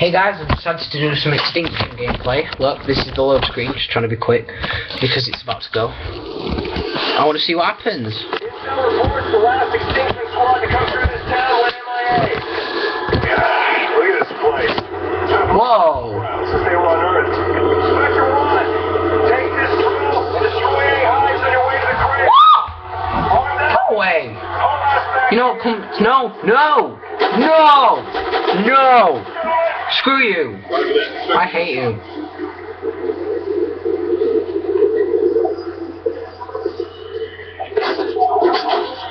Hey guys, I've decided to do some extinction gameplay. Look, this is the load screen, just trying to be quick, because it's about to go. I want to see what happens. Reports the last extinction squad to come through this town went MIA. Gosh, look at this place. Whoa! Since they were on Earth. Inspector 1, take this through and destroy any hives on your way to the crib. On that Go away! whole aspect. You know, come, no! Screw you! I hate you.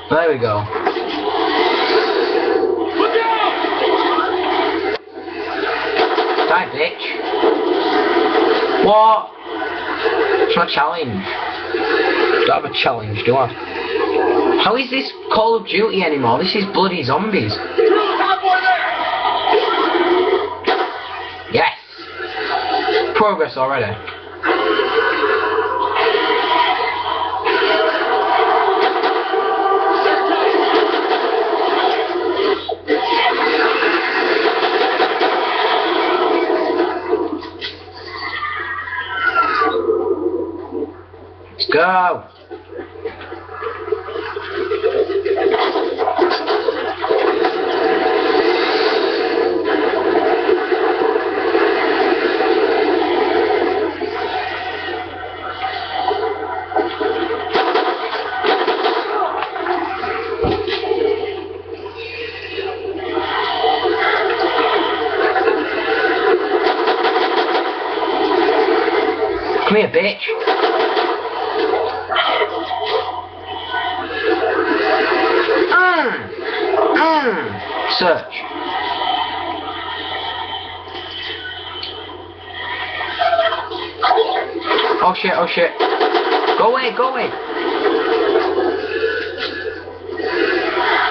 There we go. Die, bitch. What? It's not a challenge. Don't have a challenge, do I? How is this Call of Duty anymore? This is bloody zombies. Yes! Progress already. Let's go! Come here, bitch. Search. Oh shit, oh shit. Go away, go away.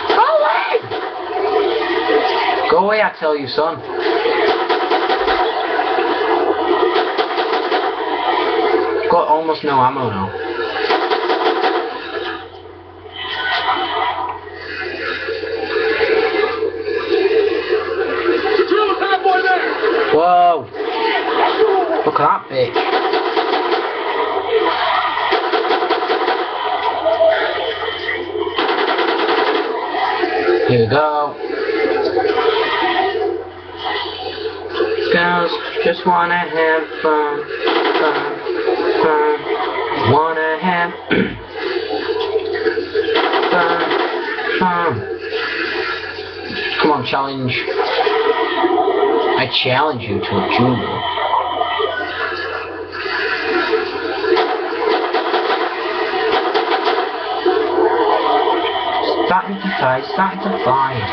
Go away! Go away, I tell you, son. Got almost no ammo now. Whoa! Look at that bitch. Here we go. Girls just wanna have fun. Wanna have fun. Come on, challenge. I challenge you to a duel. Starting to fight.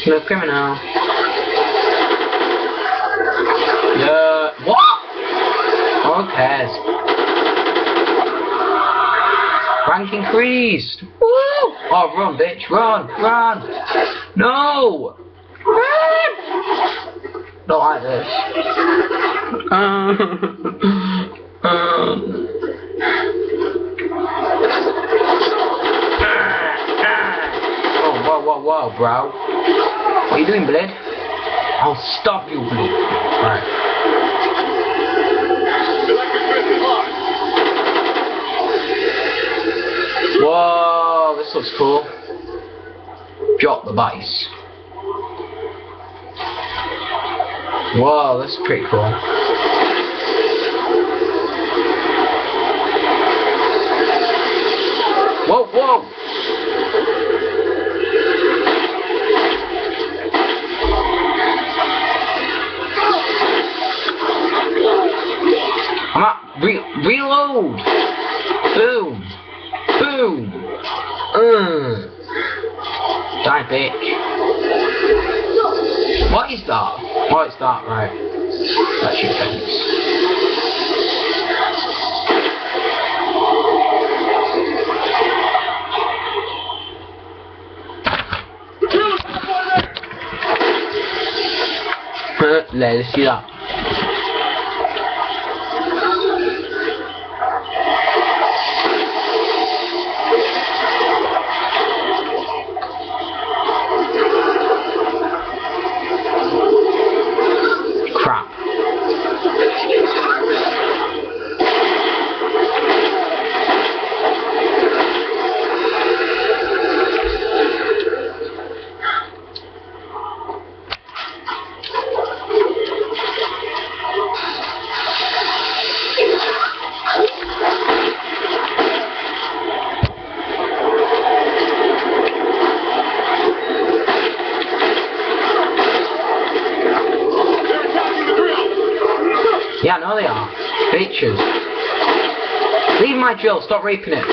The criminal. What? Who cares? Rank increased. Woo! Oh, run, bitch, run! No! Run! Not like this. Whoa, bro. What are you doing, blood? I'll stop you, blood. Right. Whoa, this looks cool. Drop the base. Whoa, this is pretty cool. Whoa! I'm at reload. Boom. Die, bitch. What is that? Oh, it's that, right. That's your fence. Let's see that. Crap. Yeah, I know they are. Bitches. Leave my drill, stop raping it.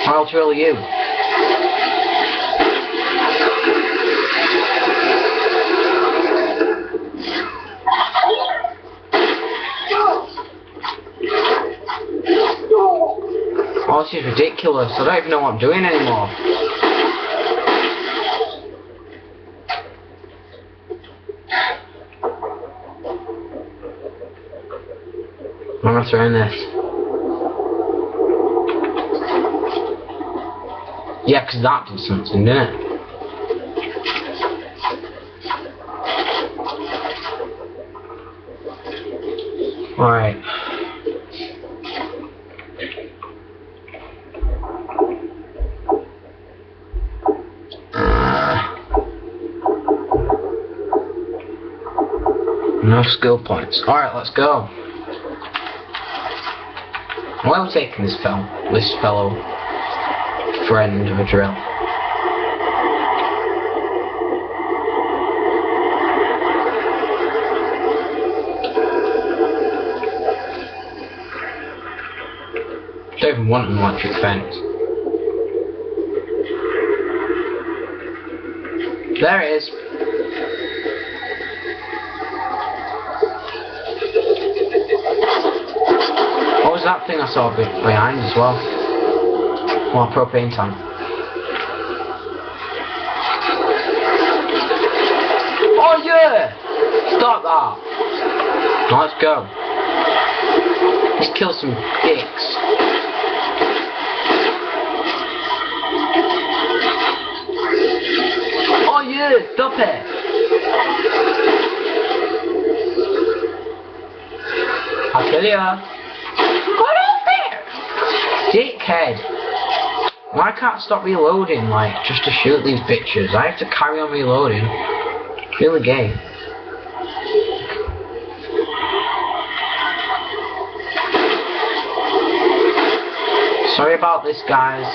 Or I'll drill you. Oh, this is ridiculous. I don't even know what I'm doing anymore. I'm gonna throw in this. Yeah, 'cause that did something, didn't it? Alright. No skill points. Alright, let's go. Why are we taking this fellow friend of a drill? Don't even want an electric fence. There it is. What was that thing I saw behind as well? More propane tank. Oh yeah! Stop that! Now let's go. Let's kill some dicks. Oh yeah! Stop it! I'll kill ya. Dickhead! Why can't I stop reloading, like, just to shoot these bitches? I have to carry on reloading. Really gay. Sorry about this, guys.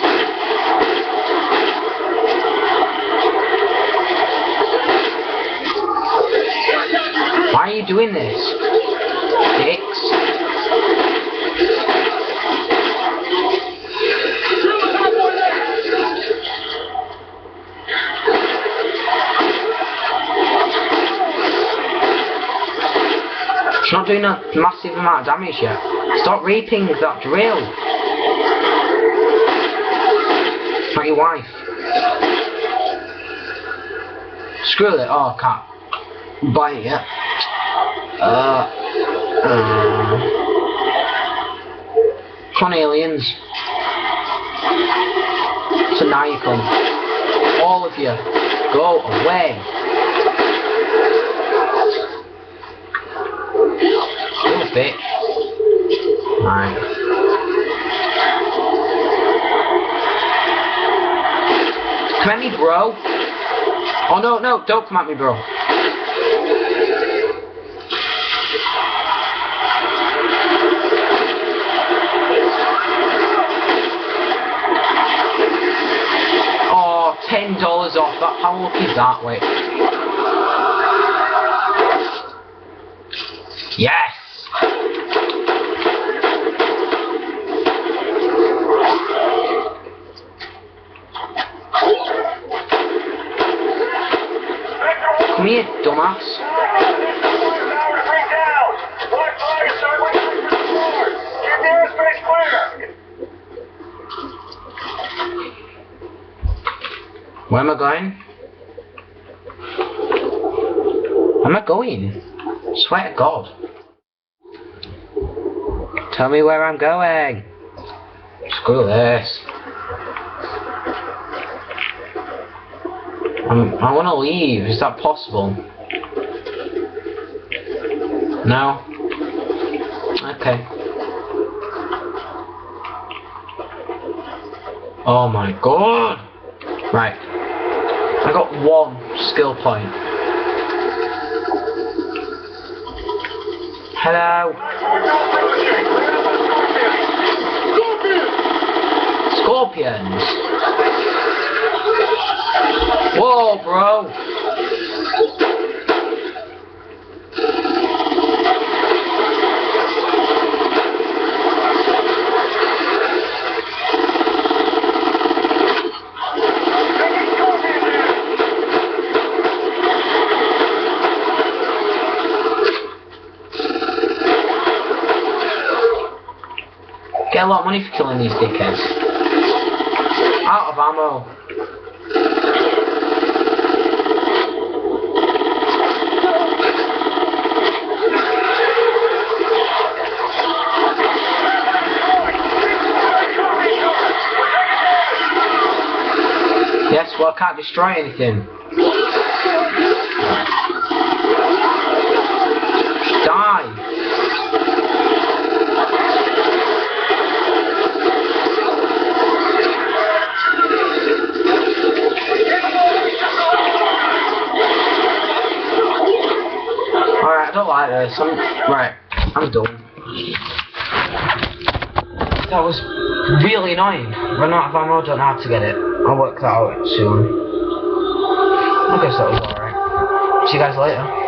Why are you doing this? Dicks. It's not doing a massive amount of damage yet. Stop raping that drill. It's not your wife. Screw it. Oh, I can't buy it yet. Come on, aliens. So now you come. All of you. Go away. Little bitch. Alright. Come at me, bro. Oh no, no, don't come at me, bro. Oh, $10 off. That, how lucky is that? Wait. Yes! Come here, dumbass. Where am I going? Where am I going? Swear to God. Tell me where I'm going. Screw this. I want to leave. Is that possible? No? Okay. Oh my God. Right. I got 1 skill point. Hello. Scorpions. Whoa, bro. Get a lot of money for killing these dickheads. Out of ammo. Yes, well I can't destroy anything. Die. Alright, I don't like this. Right, I'm done. That was really annoying. Run out of ammo, don't know how to get it. I'll work that out soon. I guess that was alright. See you guys later.